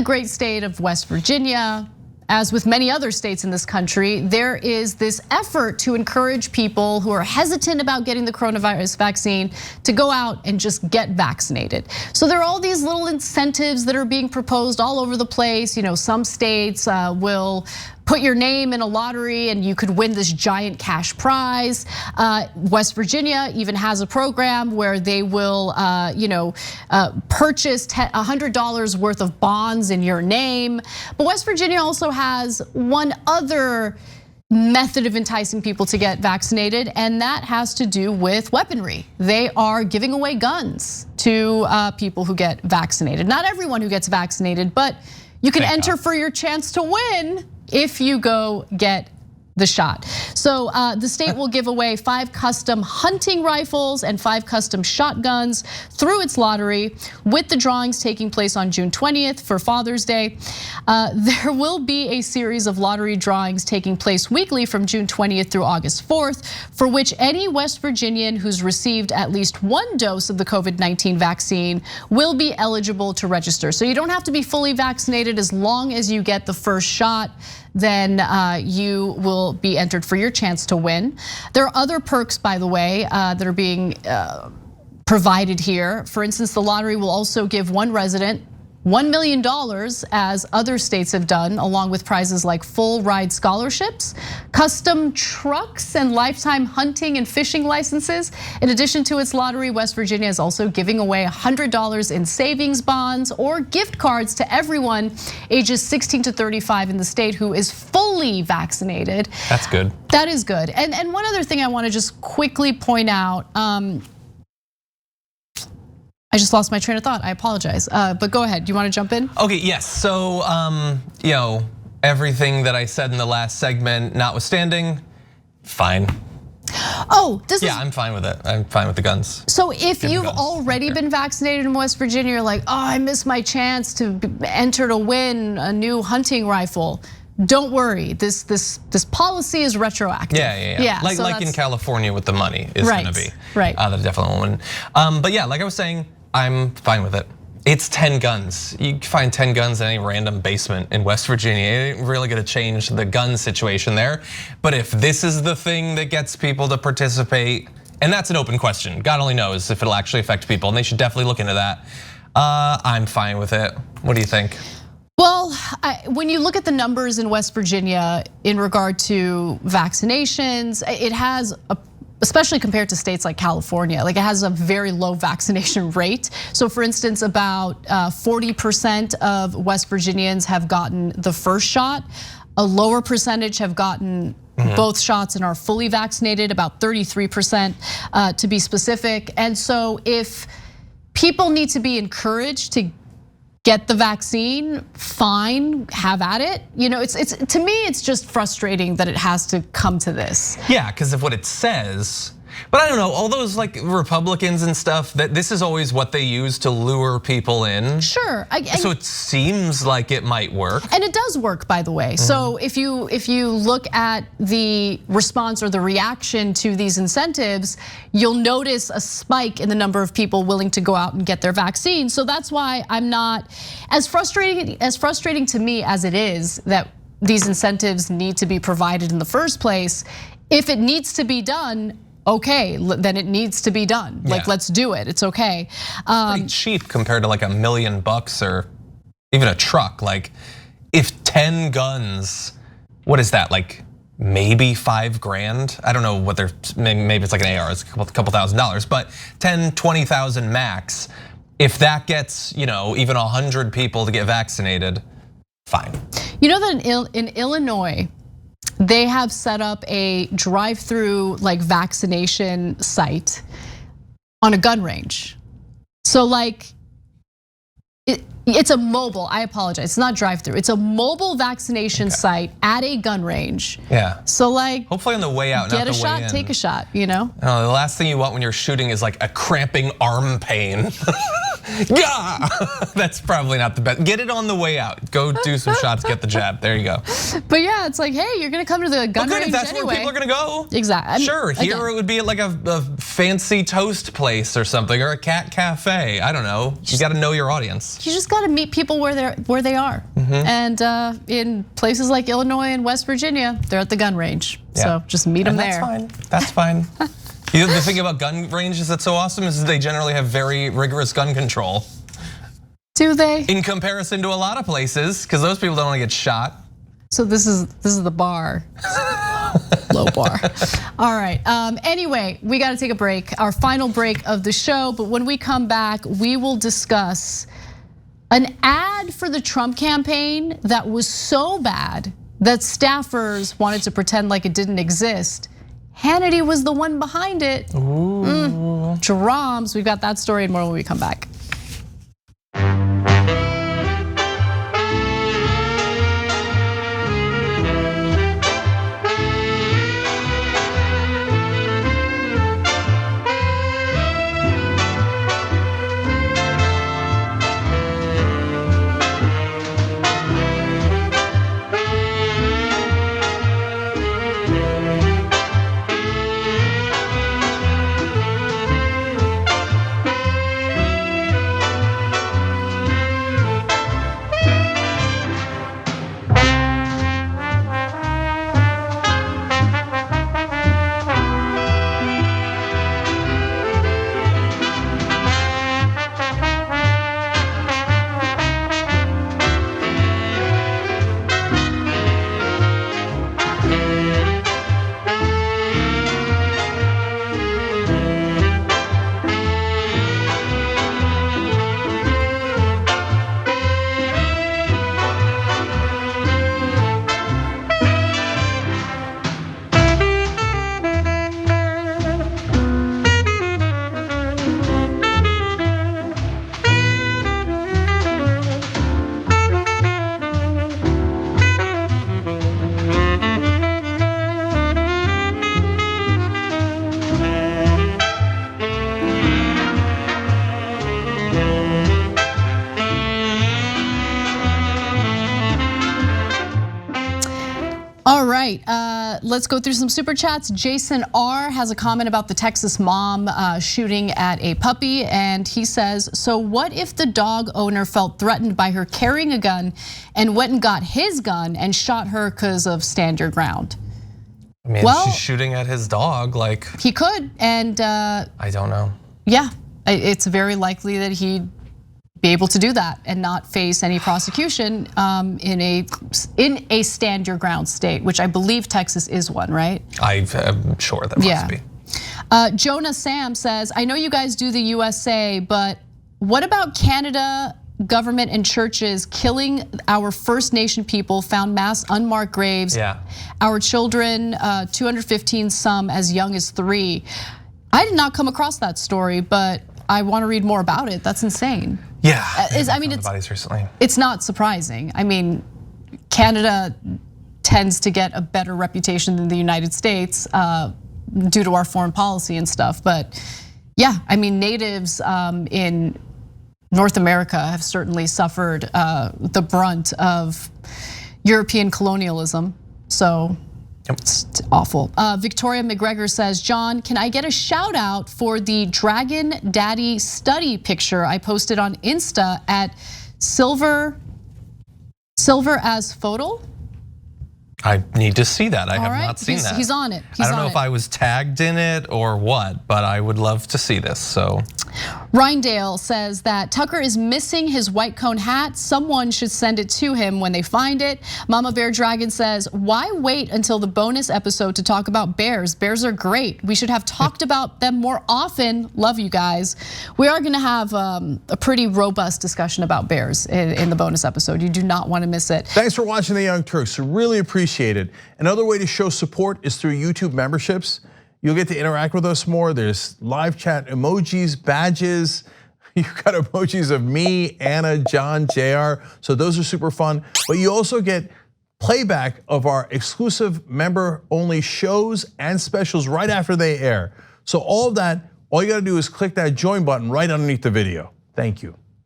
great state of West Virginia, as with many other states in this country, there is this effort to encourage people who are hesitant about getting the coronavirus vaccine to go out and just get vaccinated. So there are all these little incentives that are being proposed all over the place. Some states will put your name in a lottery and you could win this giant cash prize. West Virginia even has a program where they will purchase $100 worth of bonds in your name. But West Virginia also has one other method of enticing people to get vaccinated, and that has to do with weaponry. They are giving away guns to people who get vaccinated. Not everyone who gets vaccinated, but you can enter for your chance to win if you go get the shot. So the state will give away 5 custom hunting rifles and 5 custom shotguns through its lottery, with the drawings taking place on June 20th for Father's Day. There will be a series of lottery drawings taking place weekly from June 20th through August 4th, for which any West Virginian who's received at least 1 dose of the COVID-19 vaccine will be eligible to register. So you don't have to be fully vaccinated. As long as you get the first shot, then you will be entered for your chance to win. There are other perks, by the way, that are being provided here. For instance, the lottery will also give one resident $1 million, as other states have done, along with prizes like full ride scholarships, custom trucks, and lifetime hunting and fishing licenses. In addition to its lottery, West Virginia is also giving away $100 in savings bonds or gift cards to everyone ages 16 to 35 in the state who is fully vaccinated. That's good. That is good. And one other thing I want to just quickly point out. I just lost my train of thought, I apologize. But go ahead, do you want to jump in? Okay, yes, so everything that I said in the last segment notwithstanding, fine. I'm fine with it. I'm fine with the guns. So if you've already been vaccinated in West Virginia, you're like, I missed my chance to enter to win a new hunting rifle. Don't worry, this policy is retroactive. Yeah. Like in California with the money is gonna be. Right. That definitely won't win. But yeah, like I was saying, I'm fine with it. It's 10 guns. You can find 10 guns in any random basement in West Virginia. It ain't really gonna change the gun situation there. But if this is the thing that gets people to participate, and that's an open question, God only knows if it'll actually affect people, and they should definitely look into that. I'm fine with it. What do you think? Well, when you look at the numbers in West Virginia in regard to vaccinations, it has, especially compared to states like California, like it has a very low vaccination rate. So for instance, about 40% of West Virginians have gotten the first shot. A lower percentage have gotten both shots and are fully vaccinated, about 33% to be specific. And so if people need to be encouraged to get the vaccine, fine, have at it. It's to me, it's just frustrating that it has to come to this. Yeah, because of what it says. But I don't know, all those like Republicans and stuff, that this is always what they use to lure people in. Sure. So it seems like it might work. And it does work, by the way. So if you look at the response or the reaction to these incentives, you'll notice a spike in the number of people willing to go out and get their vaccine. So that's why I'm not as frustrating to me as it is that these incentives need to be provided in the first place. If it needs to be done, okay, then it needs to be done. Like, let's do it, it's okay. Pretty cheap compared to like $1 million or even a truck. Like if 10 guns, what is that, like maybe 5 grand? I don't know what they're, maybe it's like an AR, it's a couple $1,000s, but 10, 20,000 max. If that gets, even 100 people to get vaccinated, fine. You know that in Illinois, they have set up a drive-through like vaccination site on a gun range. So like it's a mobile, I apologize, it's not drive-through. It's a mobile vaccination site at a gun range. Yeah. So like hopefully on the way out, get not a the way shot, in. take a shot, No, the last thing you want when you're shooting is like a cramping arm pain. Yeah, that's probably not the best. Get it on the way out. Go do some shots, get the jab. There you go. But yeah, it's like, hey, you're gonna come to the gun range if that's anyway. where people are gonna go. Exactly. Sure, here again, it would be like a fancy toast place or something, or a cat cafe. I don't know. You got to know your audience. You just got to meet people where they are. And in places like Illinois and West Virginia, they're at the gun range. So just meet them there. That's fine. You know, the thing about gun ranges that's so awesome is they generally have very rigorous gun control. Do they? In comparison to a lot of places, because those people don't want to get shot. So this is the bar. Low bar. All right. Anyway, we got to take a break. Our final break of the show. But when we come back, we will discuss an ad for the Trump campaign that was so bad that staffers wanted to pretend like it didn't exist. Hannity was the one behind it. Drums. We've got that story and more when we come back. All right, let's go through some super chats. Jason R has a comment about the Texas mom shooting at a puppy, and he says, so what if the dog owner felt threatened by her carrying a gun and went and got his gun and shot her because of stand your ground? I mean, well, she's shooting at his dog, like. He could, and. I don't know. Yeah, it's very likely that he'd be able to do that and not face any prosecution in a stand your ground state, which I believe Texas is one, right? I'm sure that must be. Jonah Sam says, I know you guys do the USA, but what about Canada government and churches killing our First Nation people, found mass unmarked graves, our children, 215, some as young as 3. I did not come across that story, but I want to read more about it. That's insane. Yeah, I mean, it's not surprising. I mean, Canada tends to get a better reputation than the United States due to our foreign policy and stuff. But yeah, I mean, natives in North America have certainly suffered the brunt of European colonialism. So it's awful. Victoria McGregor says, John, can I get a shout out for the Dragon Daddy study picture I posted on Insta at Silver as Photo? I need to see that. I have not seen that. He's on it. I don't know if I was tagged in it or what, but I would love to see this, so. Rindale says that Tucker is missing his white cone hat. Someone should send it to him when they find it. Mama Bear Dragon says, why wait until the bonus episode to talk about bears? Bears are great. We should have talked about them more often. Love you guys. We are gonna have a pretty robust discussion about bears in the bonus episode. You do not wanna miss it. Thanks for watching The Young Turks. Really appreciate it. Another way to show support is through YouTube memberships. You'll get to interact with us more. There's live chat emojis, badges. You've got emojis of me, Anna, John, JR. So those are super fun. But you also get playback of our exclusive member-only shows and specials right after they air. So all of that, all you gotta do is click that join button right underneath the video. Thank you.